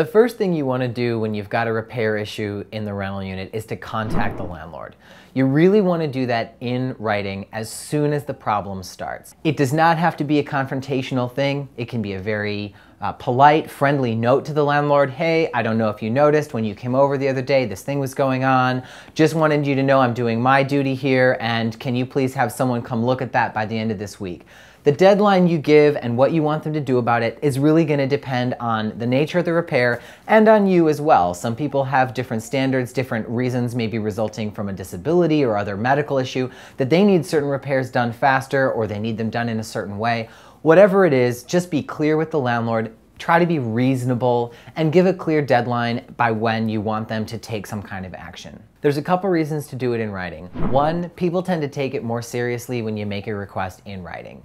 The first thing you want to do when you've got a repair issue in the rental unit is to contact the landlord. You really want to do that in writing as soon as the problem starts. It does not have to be a confrontational thing. It can be a very polite, friendly note to the landlord. Hey, I don't know if you noticed when you came over the other day, this thing was going on. Just wanted you to know I'm doing my duty here, and can you please have someone come look at that by the end of this week? The deadline you give and what you want them to do about it is really going to depend on the nature of the repair and on you as well. Some people have different standards, different reasons, maybe resulting from a disability or other medical issue, that they need certain repairs done faster or they need them done in a certain way. Whatever it is, just be clear with the landlord. Try to be reasonable and give a clear deadline by when you want them to take some kind of action. There's a couple reasons to do it in writing. One, people tend to take it more seriously when you make a request in writing.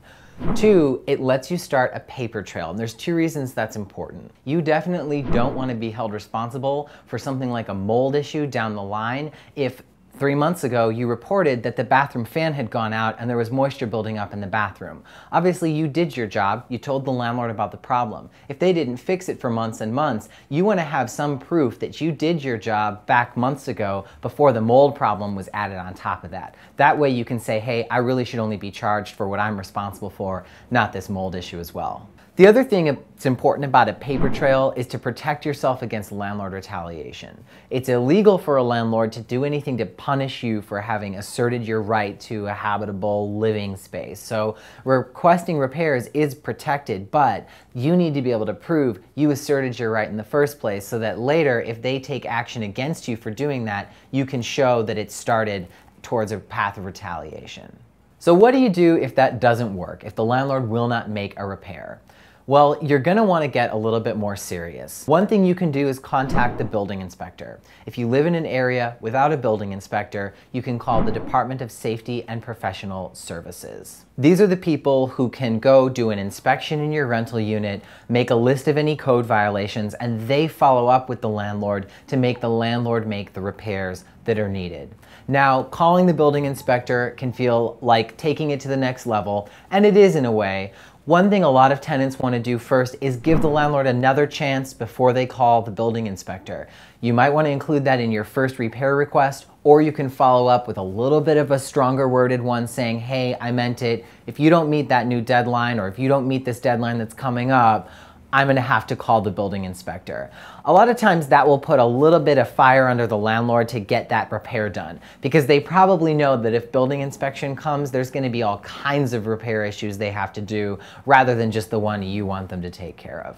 Two, it lets you start a paper trail, and there's two reasons that's important. You definitely don't want to be held responsible for something like a mold issue down the line if 3 months ago, you reported that the bathroom fan had gone out and there was moisture building up in the bathroom. Obviously, you did your job. You told the landlord about the problem. If they didn't fix it for months and months, you want to have some proof that you did your job back months ago before the mold problem was added on top of that. That way you can say, hey, I really should only be charged for what I'm responsible for, not this mold issue as well. The other thing that's important about a paper trail is to protect yourself against landlord retaliation. It's illegal for a landlord to do anything to punish you for having asserted your right to a habitable living space. So requesting repairs is protected, but you need to be able to prove you asserted your right in the first place so that later, if they take action against you for doing that, you can show that it started towards a path of retaliation. So what do you do if that doesn't work, if the landlord will not make a repair? Well, you're going to want to get a little bit more serious. One thing you can do is contact the building inspector. If you live in an area without a building inspector, you can call the Department of Safety and Professional Services. These are the people who can go do an inspection in your rental unit, make a list of any code violations, and they follow up with the landlord to make the landlord make the repairs that are needed. Now, calling the building inspector can feel like taking it to the next level, and it is in a way. One thing a lot of tenants want to do first is give the landlord another chance before they call the building inspector. You might want to include that in your first repair request, or you can follow up with a little bit of a stronger worded one saying, hey, I meant it. If you don't meet that new deadline, or if you don't meet this deadline that's coming up, I'm going to have to call the building inspector. A lot of times that will put a little bit of fire under the landlord to get that repair done, because they probably know that if building inspection comes, there's going to be all kinds of repair issues they have to do rather than just the one you want them to take care of.